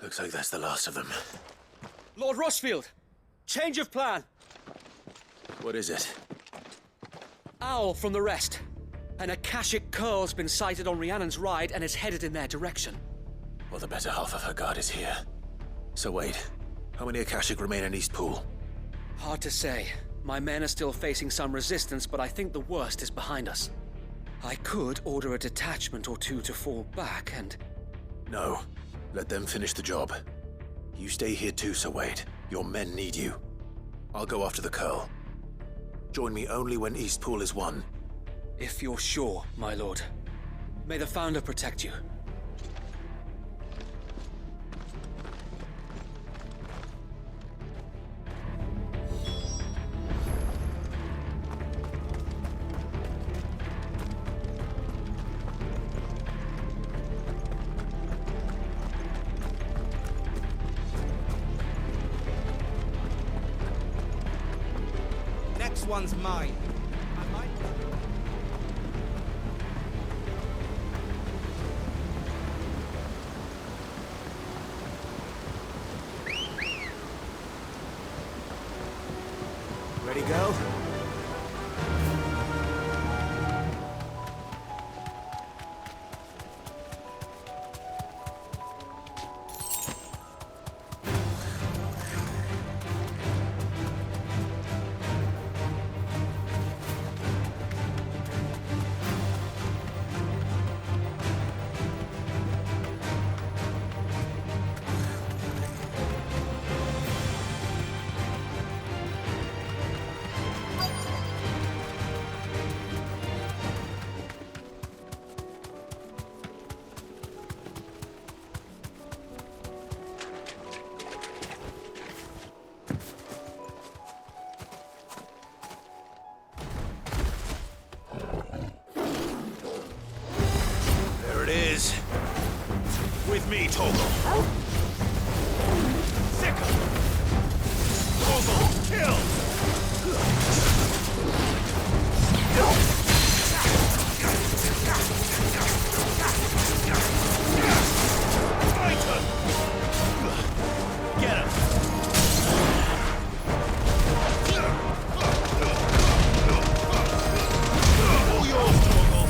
Looks like that's the last of them. Lord Rossfield! Change of plan! What is it? Owl from the rest. An Akashic curl's been sighted on Rhiannon's ride and is headed in their direction. Well, the better half of her guard is here. So wait, how many Akashic remain in East Pool? Hard to say. My men are still facing some resistance, but I think the worst is behind us. I could order a detachment or two to fall back and... No. Let them finish the job. You stay here too, Sir Wade. Your men need you. I'll go after the curl. Join me only when East Pool is won. If you're sure, my lord. May the Founder protect you. Next one's mine. Ready, go? With me, Toggle. Sicker. Toggle, kill! Fighter! Get him! All yours, Toggle.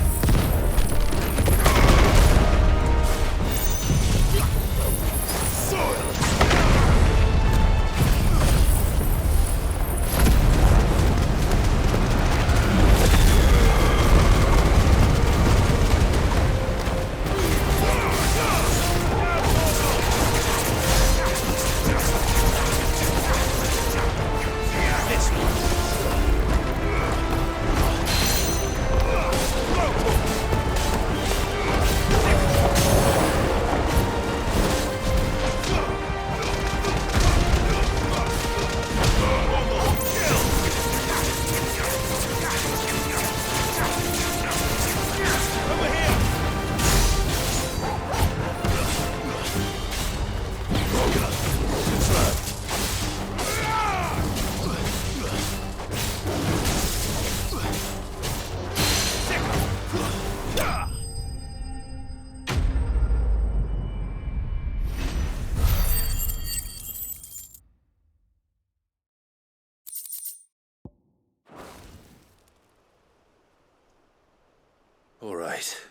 All right.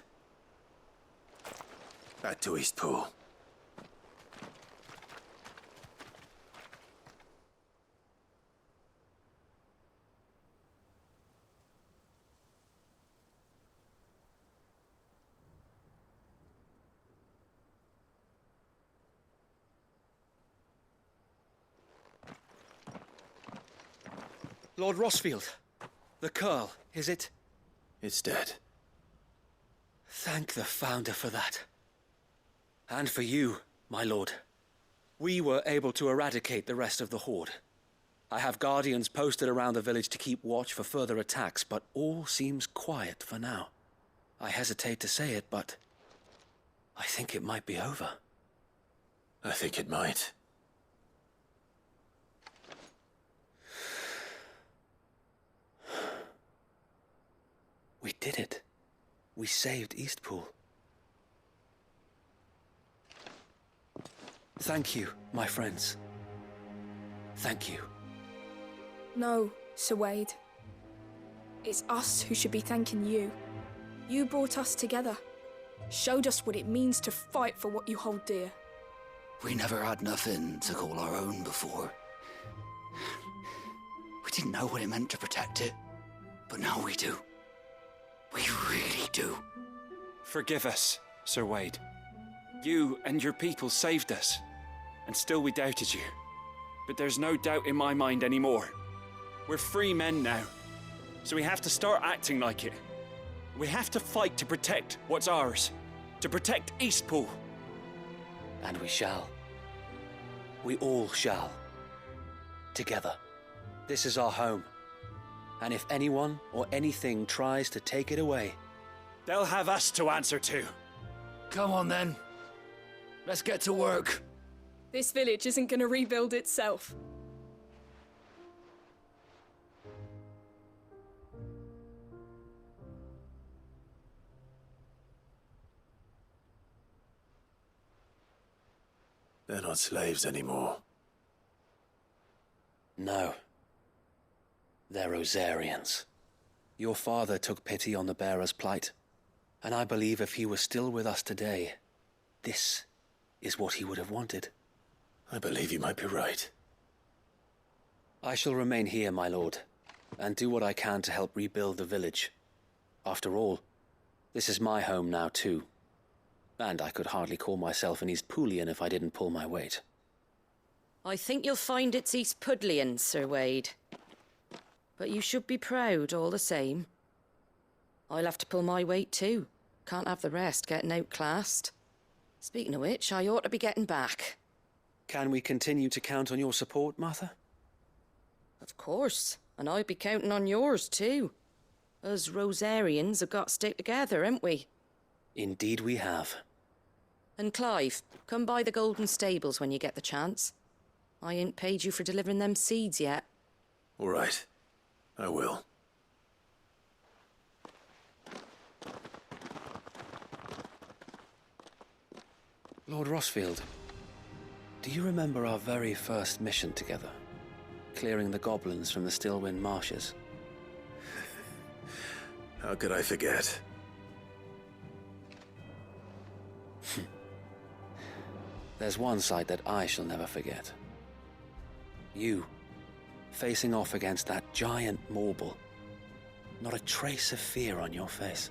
Back to East Pool. Lord Rossfield, the curl, is it? It's dead. Thank the Founder for that. And for you, my lord. We were able to eradicate the rest of the Horde. I have guardians posted around the village to keep watch for further attacks, but all seems quiet for now. I hesitate to say it, but I think it might be over. I think it might. We did it. We saved Eastpool. Thank you, my friends. Thank you. No, Sir Wade. It's us who should be thanking you. You brought us together. Showed us what it means to fight for what you hold dear. We never had nothing to call our own before. We didn't know what it meant to protect it, but now we do. We really do. Forgive us, Sir Wade. You and your people saved us, and still we doubted you. But there's no doubt in my mind anymore. We're free men now, so we have to start acting like it. We have to fight to protect what's ours, to protect Eastpool. And we shall. We all shall. Together. This is our home. And if anyone or anything tries to take it away, they'll have us to answer to. Come on then. Let's get to work. This village isn't going to rebuild itself. They're not slaves anymore. no. They're Rosarians. Your father took pity on the bearer's plight, and I believe if he were still with us today, this is what he would have wanted. I believe you might be right. I shall remain here, my lord, and do what I can to help rebuild the village. After all, this is my home now too, and I could hardly call myself an Eastpoolian if I didn't pull my weight. I think you'll find it's Eastpudlian, Sir Wade. But you should be proud all the same. I'll have to pull my weight too. Can't have the rest getting outclassed. Speaking of which, I ought to be getting back. Can we continue to count on your support, Martha? Of course, and I'll be counting on yours too. Us Rosarians have got to stick together, haven't we? Indeed we have. And Clive, come by the Golden Stables when you get the chance. I ain't paid you for delivering them seeds yet. All right. I will. Lord Rossfield, do you remember our very first mission together? Clearing the goblins from the Stillwind marshes? How could I forget? There's one sight that I shall never forget. You, facing off against that giant Morble. Not a trace of fear on your face.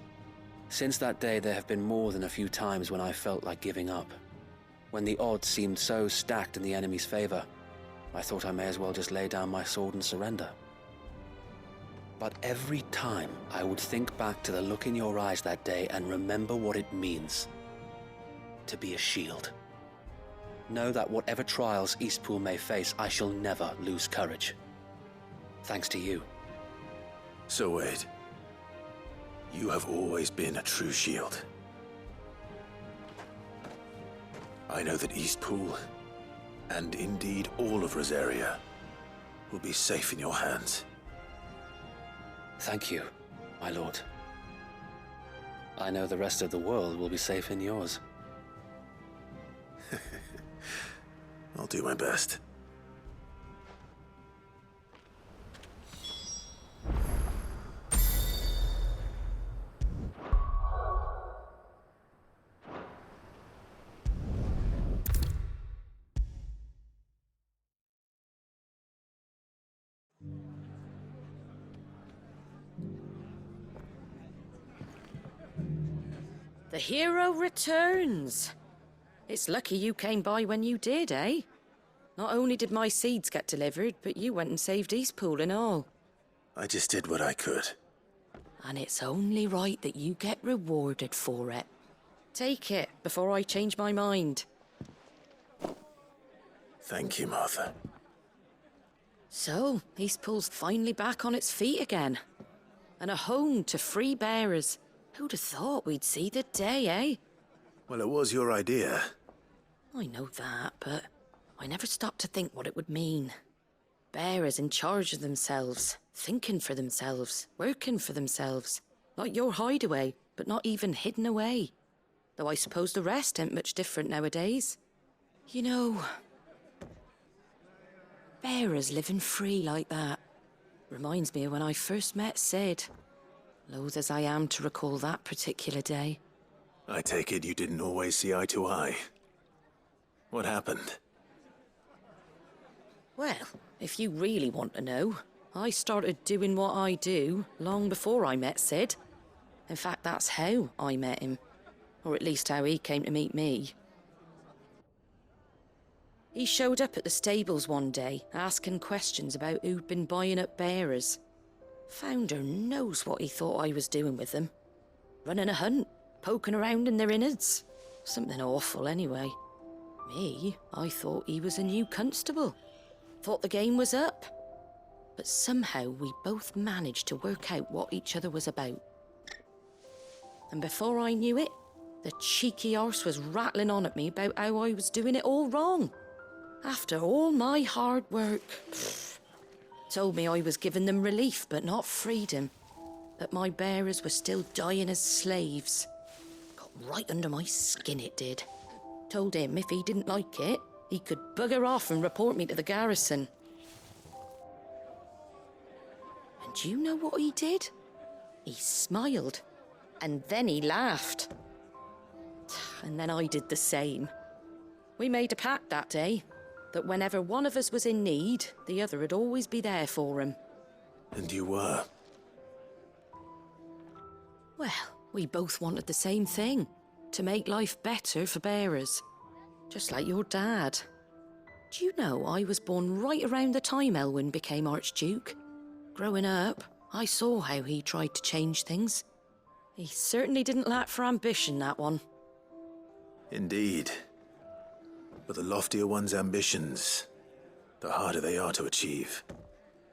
Since that day, there have been more than a few times when I felt like giving up. When the odds seemed so stacked in the enemy's favor, I thought I may as well just lay down my sword and surrender. But every time I would think back to the look in your eyes that day and remember what it means to be a shield. Know that whatever trials Eastpool may face, I shall never lose courage. Thanks to you. So Wade, you have always been a true shield. I know that Eastpool, and indeed all of Rosaria, will be safe in your hands. Thank you, my lord. I know the rest of the world will be safe in yours. I'll do my best. The hero returns. It's lucky you came by when you did, eh? Not only did my seeds get delivered, but you went and saved Eastpool and all. I just did what I could. And it's only right that you get rewarded for it. Take it before I change my mind. Thank you, Martha. So, Eastpool's finally back on its feet again. And a home to free bearers. Who'd have thought we'd see the day, eh? Well, it was your idea. I know that, but I never stopped to think what it would mean. Bearers in charge of themselves, thinking for themselves, working for themselves. Like your hideaway, but not even hidden away. Though I suppose the rest ain't much different nowadays. You know, bearers living free like that reminds me of when I first met Sid. Loath as I am to recall that particular day. I take it you didn't always see eye to eye. What happened? Well, if you really want to know, I started doing what I do long before I met Sid. In fact, that's how I met him. Or at least how he came to meet me. He showed up at the stables one day, asking questions about who'd been buying up bearers. Founder knows what he thought I was doing with them. Running a hunt, poking around in their innards. Something awful anyway. Me, I thought he was a new constable. Thought the game was up. But somehow we both managed to work out what each other was about. And before I knew it, the cheeky arse was rattling on at me about how I was doing it all wrong. After all my hard work. Told me I was giving them relief, but not freedom. That my bearers were still dying as slaves. Got right under my skin, it did. Told him if he didn't like it, he could bugger off and report me to the garrison. And do you know what he did? He smiled. And then he laughed. And then I did the same. We made a pact that day, that whenever one of us was in need, the other would always be there for him. And you were? Well, we both wanted the same thing. To make life better for bearers. Just like your dad. Do you know I was born right around the time Elwyn became Archduke? Growing up, I saw how he tried to change things. He certainly didn't lack for ambition, that one. Indeed. But the loftier one's ambitions, the harder they are to achieve.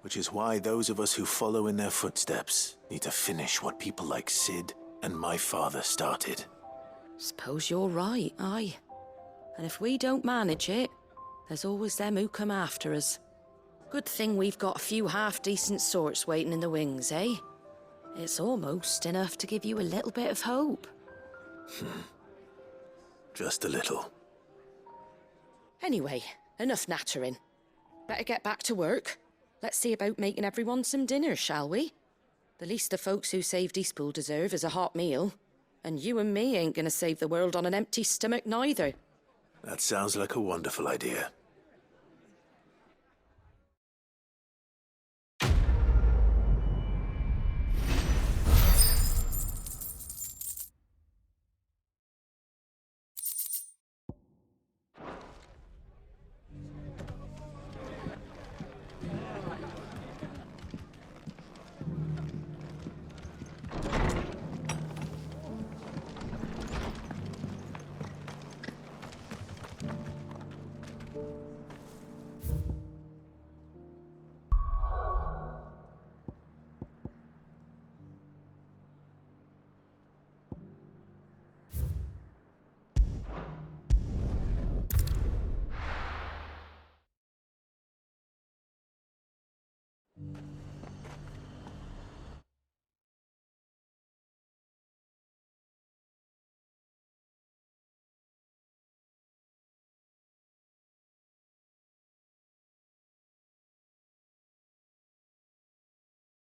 Which is why those of us who follow in their footsteps need to finish what people like Sid and my father started. Suppose you're right, aye. And if we don't manage it, there's always them who come after us. Good thing we've got a few half-decent sorts waiting in the wings, eh? It's almost enough to give you a little bit of hope. Just a little. Anyway, enough nattering. Better get back to work. Let's see about making everyone some dinner, shall we? The least the folks who saved Eastpool deserve is a hot meal. And you and me ain't gonna save the world on an empty stomach neither. That sounds like a wonderful idea.